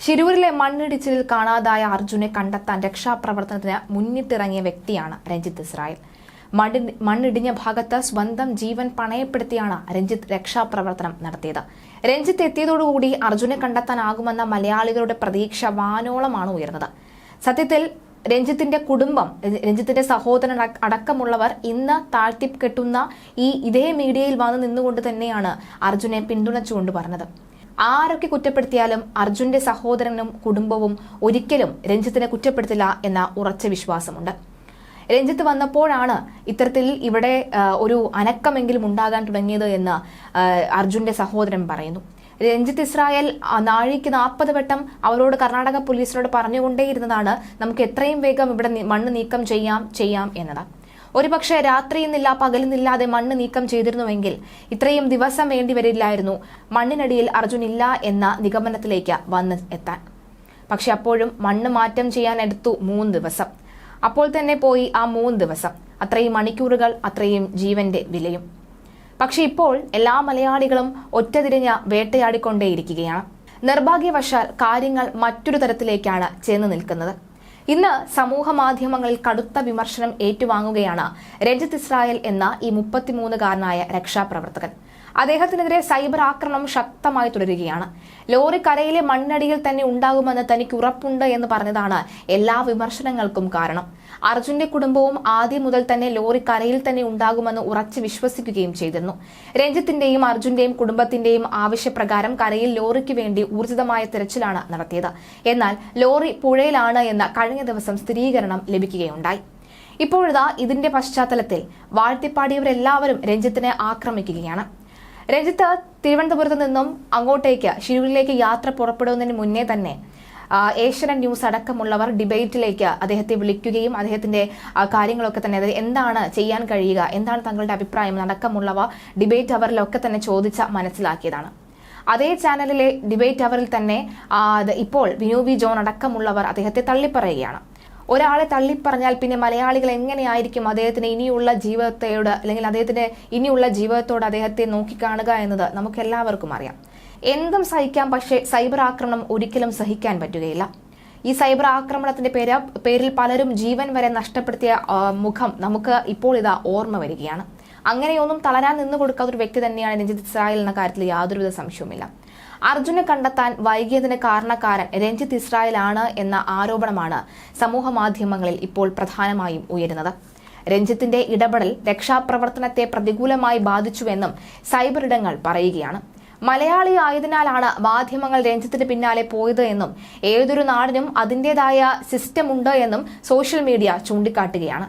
ശിരൂരിലെ മണ്ണിടിച്ചിലിൽ കാണാതായ അർജുനെ കണ്ടെത്താൻ രക്ഷാപ്രവർത്തനത്തിന് മുന്നിട്ടിറങ്ങിയ വ്യക്തിയാണ് രഞ്ജിത്ത് ഇസ്രായേൽ. മണ്ണിടിഞ്ഞ ഭാഗത്ത് സ്വന്തം ജീവൻ പണയപ്പെടുത്തിയാണ് രഞ്ജിത്ത് രക്ഷാപ്രവർത്തനം നടത്തിയത്. രഞ്ജിത്ത് എത്തിയതോടുകൂടി അർജുനെ കണ്ടെത്താനാകുമെന്ന മലയാളികളുടെ പ്രതീക്ഷ വാനോളമാണ് ഉയർന്നത്. സത്യത്തിൽ രഞ്ജിത്തിന്റെ കുടുംബം, രഞ്ജിത്തിന്റെ സഹോദരൻ അടക്കമുള്ളവർ ഇന്ന് താഴ്ത്തിക്കെട്ടുന്ന ഇതേ മീഡിയയിൽ വന്നു നിന്നുകൊണ്ട് തന്നെയാണ് അർജുനെ പിന്തുണച്ചുകൊണ്ട് പറഞ്ഞത്. ആരൊക്കെ കുറ്റപ്പെടുത്തിയാലും അർജുന്റെ സഹോദരനും കുടുംബവും ഒരിക്കലും രഞ്ജിത്തിനെ കുറ്റപ്പെടുത്തില്ല എന്ന ഉറച്ച വിശ്വാസമുണ്ട്. രഞ്ജിത്ത് വന്നപ്പോഴാണ് ഇത്തരത്തിൽ ഇവിടെ ഒരു അനക്കമെങ്കിലും ഉണ്ടാകാൻ തുടങ്ങിയത് എന്ന് അർജുന്റെ സഹോദരൻ പറയുന്നു. രഞ്ജിത്ത് ഇസ്രായേൽ നാഴിക്ക് 40 വട്ടം അവരോട് കർണാടക പോലീസിനോട് പറഞ്ഞുകൊണ്ടേയിരുന്നതാണ് നമുക്ക് എത്രയും വേഗം ഇവിടെ മണ്ണ് നീക്കം ചെയ്യാം എന്നത്. ഒരുപക്ഷെ രാത്രിയെന്നില്ല പകലെന്നില്ലാതെ മണ്ണ് നീക്കം ചെയ്തിരുന്നുവെങ്കിൽ ഇത്രയും ദിവസം വേണ്ടി വരില്ലായിരുന്നു മണ്ണിനടിയിൽ അർജുൻ ഇല്ല എന്ന നിഗമനത്തിലേക്ക് വന്ന് എത്താൻ. പക്ഷെ അപ്പോഴും മണ്ണ് മാറ്റം ചെയ്യാൻ എടുത്തു 3 ദിവസം. അപ്പോൾ തന്നെ പോയി ആ 3 ദിവസം, അത്രയും മണിക്കൂറുകൾ, അത്രയും ജീവന്റെ വിലയും. പക്ഷെ ഇപ്പോൾ എല്ലാ മലയാളികളും ഒറ്റതിരിഞ്ഞ് വേട്ടയാടിക്കൊണ്ടേയിരിക്കുകയാണ്. നിർഭാഗ്യവശാൽ കാര്യങ്ങൾ മറ്റൊരു തരത്തിലേക്കാണ് ചെന്ന് നിൽക്കുന്നത്. ഇന്ന് സമൂഹ മാധ്യമങ്ങളിൽ കടുത്ത വിമർശനം ഏറ്റുവാങ്ങുകയാണ് രഞ്ജിത്ത് ഇസ്രായേൽ എന്ന ഈ 33-കാരനായ രക്ഷാപ്രവർത്തകൻ. അദ്ദേഹത്തിനെതിരെ സൈബർ ആക്രമണം ശക്തമായി തുടരുകയാണ്. ലോറി കരയിലെ മണ്ണിനടിയിൽ തന്നെ ഉണ്ടാകുമെന്ന് തനിക്ക് ഉറപ്പുണ്ട് എന്ന് പറഞ്ഞതാണ് എല്ലാ വിമർശനങ്ങൾക്കും കാരണം. അർജുന്റെ കുടുംബവും ആദ്യം മുതൽ തന്നെ ലോറി കരയിൽ തന്നെ ഉണ്ടാകുമെന്ന് ഉറച്ചു വിശ്വസിക്കുകയും ചെയ്തിരുന്നു. രഞ്ജിത്തിന്റെയും അർജുന്റെയും കുടുംബത്തിന്റെയും ആവശ്യപ്രകാരം കരയിൽ ലോറിക്ക് വേണ്ടി ഊർജിതമായ തിരച്ചിലാണ് നടത്തിയത്. എന്നാൽ ലോറി പുഴയിലാണ് എന്ന കഴിഞ്ഞ ദിവസം സ്ഥിരീകരണം ലഭിക്കുകയുണ്ടായി. ഇപ്പോഴിതാ ഇതിന്റെ പശ്ചാത്തലത്തിൽ വാഴ്ത്തിപ്പാടിയവരെല്ലാവരും രഞ്ജിത്തിനെ ആക്രമിക്കുകയാണ്. രഞ്ജിത്ത് തിരുവനന്തപുരത്ത് നിന്നും അങ്ങോട്ടേക്ക് ശിരൂരിലേക്ക് യാത്ര പുറപ്പെടുന്നതിന് മുന്നേ തന്നെ ഏഷ്യനെറ്റ് ന്യൂസ് അടക്കമുള്ളവർ ഡിബേറ്റിലേക്ക് അദ്ദേഹത്തെ വിളിക്കുകയും അദ്ദേഹത്തിന്റെ കാര്യങ്ങളൊക്കെ തന്നെ, അതായത് എന്താണ് ചെയ്യാൻ കഴിയുക, എന്താണ് തങ്ങളുടെ അഭിപ്രായം അടക്കമുള്ളവ ഡിബേറ്റ് അവറിലൊക്കെ തന്നെ ചോദിച്ച് മനസ്സിലാക്കിയതാണ്. അതേ ചാനലിലെ ഡിബേറ്റ് അവറിൽ തന്നെ ഇപ്പോൾ വിനു വി ജോൺ അടക്കമുള്ളവർ അദ്ദേഹത്തെ തള്ളിപ്പറയുകയാണ്. ഒരാളെ തള്ളിപ്പറഞ്ഞാൽ പിന്നെ മലയാളികൾ എങ്ങനെയായിരിക്കും അദ്ദേഹത്തിന് ഇനിയുള്ള ജീവിതത്തോട്, അല്ലെങ്കിൽ അദ്ദേഹത്തിന്റെ ഇനിയുള്ള ജീവിതത്തോട് അദ്ദേഹത്തെ നോക്കിക്കാണുക എന്നത് നമുക്ക് എല്ലാവർക്കും അറിയാം. എന്തും സഹിക്കാം, പക്ഷേ സൈബർ ആക്രമണം ഒരിക്കലും സഹിക്കാൻ പറ്റുകയില്ല. ഈ സൈബർ ആക്രമണത്തിന്റെ പേരിൽ പലരും ജീവൻ വരെ നഷ്ടപ്പെടുത്തിയ മുഖം നമുക്ക് ഇപ്പോൾ ഇതാ ഓർമ്മ വരികയാണ്. അങ്ങനെയൊന്നും തളരാൻ നിന്നു കൊടുക്കാത്ത ഒരു വ്യക്തി തന്നെയാണ് രഞ്ജിത്ത് ഇസ്രായേൽ എന്ന കാര്യത്തിൽ യാതൊരുവിധ സംശയവുമില്ല. അർജുനെ കണ്ടെത്താൻ വൈകിയതിന് കാരണക്കാരൻ രഞ്ജിത്ത് ഇസ്രായേൽ ആണ് എന്ന ആരോപണമാണ് സമൂഹ മാധ്യമങ്ങളിൽ ഇപ്പോൾ പ്രധാനമായും ഉയരുന്നത്. രഞ്ജിത്തിന്റെ ഇടപെടൽ രക്ഷാപ്രവർത്തനത്തെ പ്രതികൂലമായി ബാധിച്ചുവെന്നും സൈബർ ഇടങ്ങൾ പറയുകയാണ്. മലയാളി ആയതിനാലാണ് മാധ്യമങ്ങൾ രഞ്ജിത്തിന് പിന്നാലെ പോയത് എന്നും ഏതൊരു നാടിനും അതിൻ്റെതായ സിസ്റ്റം ഉണ്ട് എന്നും സോഷ്യൽ മീഡിയ ചൂണ്ടിക്കാട്ടുകയാണ്.